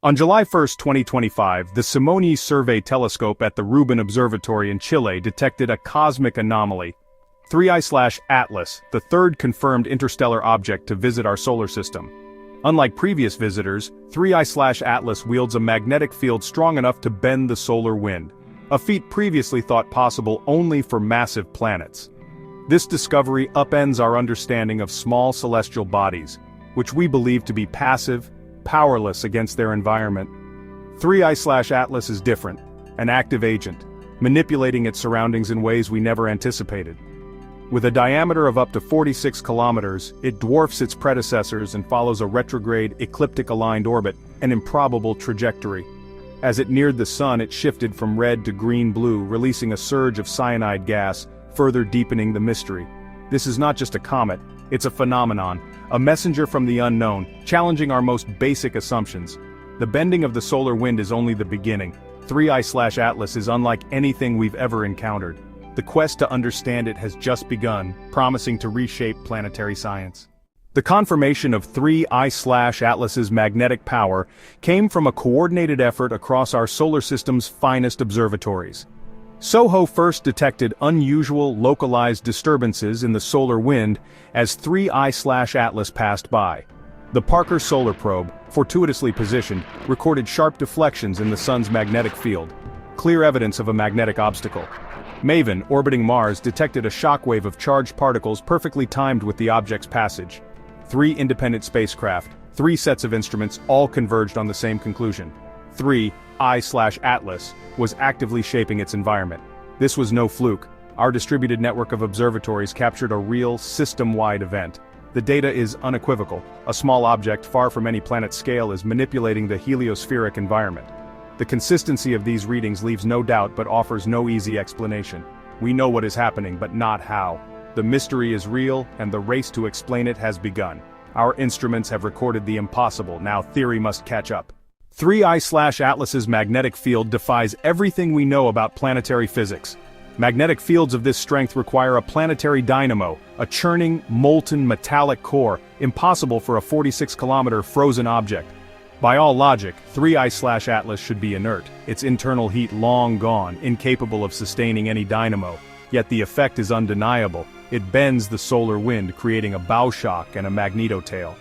On July 1, 2025, the Simone Survey telescope at the Rubin Observatory in Chile detected a cosmic anomaly, 3I/Atlas, the third confirmed interstellar object to visit our solar system. Unlike previous visitors, 3I/Atlas wields a magnetic field strong enough to bend the solar wind, a feat previously thought possible only for massive planets. This discovery upends our understanding of small celestial bodies, which we believe to be passive, powerless against their environment. 3I/Atlas is different, an active agent, manipulating its surroundings in ways we never anticipated. With a diameter of up to 46 kilometers, it dwarfs its predecessors and follows a retrograde, ecliptic-aligned orbit, an improbable trajectory. As it neared the sun, it shifted from red to green-blue, releasing a surge of cyanide gas, further deepening the mystery. This is not just a comet, it's a phenomenon, a messenger from the unknown, challenging our most basic assumptions. The bending of the solar wind is only the beginning. 3I/Atlas is unlike anything we've ever encountered. The quest to understand it has just begun, promising to reshape planetary science. The confirmation of 3I/Atlas's magnetic power came from a coordinated effort across our solar system's finest observatories. SOHO first detected unusual localized disturbances in the solar wind as 3I/Atlas passed by. The Parker Solar Probe, fortuitously positioned, recorded sharp deflections in the sun's magnetic field, clear evidence of a magnetic obstacle. MAVEN, orbiting Mars, detected a shockwave of charged particles perfectly timed with the object's passage. 3 independent spacecraft, 3 sets of instruments, all converged on the same conclusion. 3I/Atlas was actively shaping its environment. This was no fluke. Our distributed network of observatories captured a real, system-wide event. The data is unequivocal. A small object far from any planet scale is manipulating the heliospheric environment. The consistency of these readings leaves no doubt but offers no easy explanation. We know what is happening, but not how. The mystery is real, and the race to explain it has begun. Our instruments have recorded the impossible, now theory must catch up. 3I/Atlas's magnetic field defies everything we know about planetary physics. Magnetic fields of this strength require a planetary dynamo, a churning, molten metallic core, impossible for a 46-kilometer frozen object. By all logic, 3I/Atlas should be inert, its internal heat long gone, incapable of sustaining any dynamo. Yet the effect is undeniable. It bends the solar wind, creating a bow shock and a magnetotail.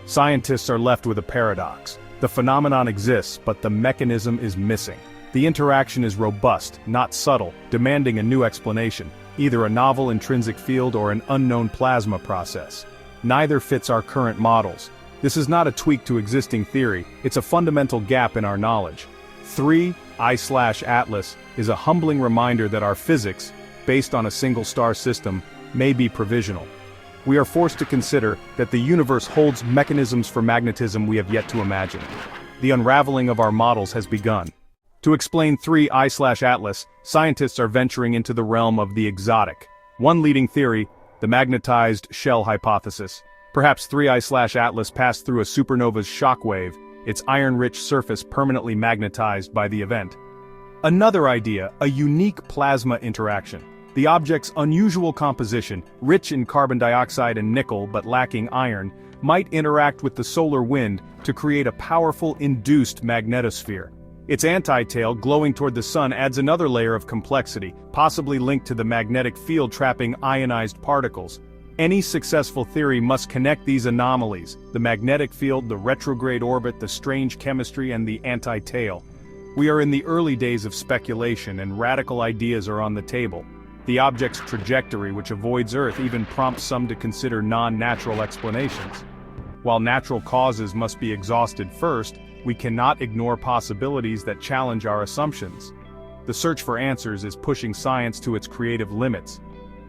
Scientists are left with a paradox. The phenomenon exists, but the mechanism is missing. The interaction is robust, not subtle, demanding a new explanation, either a novel intrinsic field or an unknown plasma process. Neither fits our current models. This is not a tweak to existing theory, it's a fundamental gap in our knowledge. 3I/Atlas is a humbling reminder that our physics, based on a single star system, may be provisional. We are forced to consider that the universe holds mechanisms for magnetism we have yet to imagine. The unraveling of our models has begun. To explain 3I/Atlas, scientists are venturing into the realm of the exotic. One leading theory, the magnetized shell hypothesis. Perhaps 3I/Atlas passed through a supernova's shockwave, its iron-rich surface permanently magnetized by the event. Another idea, a unique plasma interaction. The object's unusual composition, rich in carbon dioxide and nickel but lacking iron, might interact with the solar wind to create a powerful induced magnetosphere. Its anti-tail glowing toward the sun adds another layer of complexity, possibly linked to the magnetic field trapping ionized particles. Any successful theory must connect these anomalies, the magnetic field, the retrograde orbit, the strange chemistry, and the anti-tail. We are in the early days of speculation, and radical ideas are on the table. The object's trajectory, which avoids Earth, even prompts some to consider non-natural explanations. While natural causes must be exhausted first, we cannot ignore possibilities that challenge our assumptions. The search for answers is pushing science to its creative limits.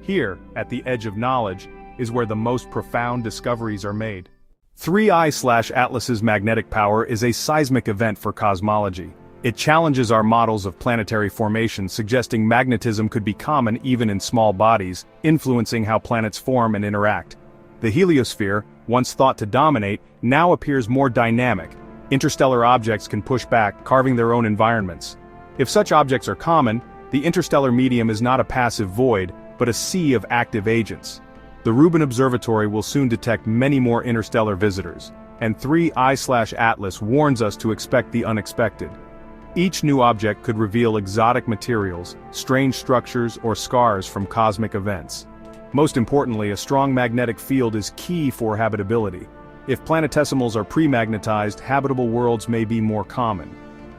Here, at the edge of knowledge, is where the most profound discoveries are made. 3I/Atlas's magnetic power is a seismic event for cosmology. It challenges our models of planetary formation, suggesting magnetism could be common even in small bodies, influencing how planets form and interact. The heliosphere, once thought to dominate, now appears more dynamic. Interstellar objects can push back, carving their own environments. If such objects are common, the interstellar medium is not a passive void, but a sea of active agents. The Rubin Observatory will soon detect many more interstellar visitors. and 3I/Atlas warns us to expect the unexpected. Each new object could reveal exotic materials, strange structures, or scars from cosmic events. Most importantly, a strong magnetic field is key for habitability. If planetesimals are pre-magnetized, habitable worlds may be more common.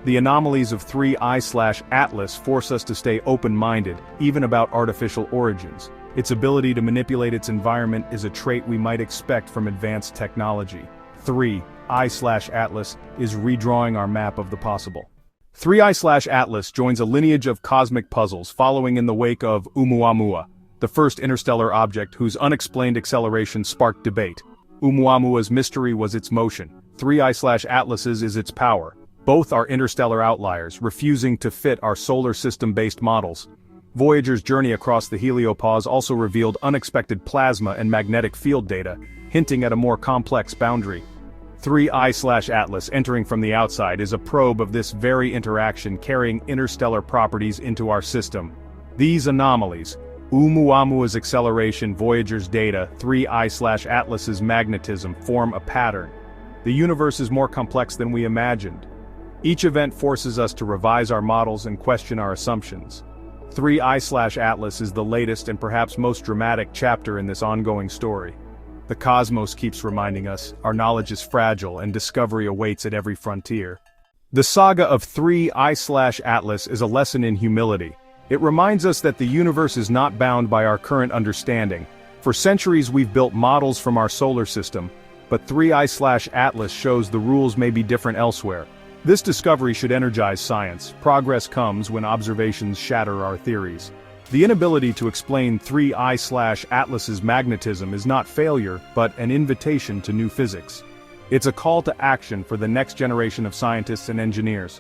The anomalies of 3I/Atlas force us to stay open-minded, even about artificial origins. Its ability to manipulate its environment is a trait we might expect from advanced technology. 3I/Atlas is redrawing our map of the possible. 3I/Atlas joins a lineage of cosmic puzzles following in the wake of Oumuamua, the first interstellar object whose unexplained acceleration sparked debate. Oumuamua's mystery was its motion. 3I/Atlas's is its power. Both are interstellar outliers, refusing to fit our solar system-based models. Voyager's journey across the heliopause also revealed unexpected plasma and magnetic field data, hinting at a more complex boundary. 3I/Atlas entering from the outside is a probe of this very interaction, carrying interstellar properties into our system. These anomalies, Oumuamua's acceleration, Voyager's data, 3I/Atlas's magnetism, form a pattern. The universe is more complex than we imagined. Each event forces us to revise our models and question our assumptions. 3I/Atlas is the latest and perhaps most dramatic chapter in this ongoing story. The cosmos keeps reminding us, our knowledge is fragile and discovery awaits at every frontier. The saga of 3I/Atlas is a lesson in humility. It reminds us that the universe is not bound by our current understanding. For centuries we've built models from our solar system, but 3I/Atlas shows the rules may be different elsewhere. This discovery should energize science. Progress comes when observations shatter our theories. The inability to explain 3I/Atlas's magnetism is not failure, but an invitation to new physics. It's a call to action for the next generation of scientists and engineers.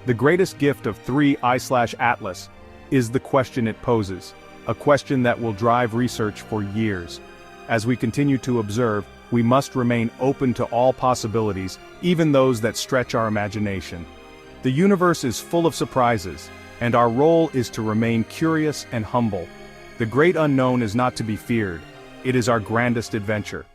The greatest gift of 3I/Atlas is the question it poses, a question that will drive research for years. As we continue to observe, we must remain open to all possibilities, even those that stretch our imagination. The universe is full of surprises, and our role is to remain curious and humble. The great unknown is not to be feared. It is our grandest adventure.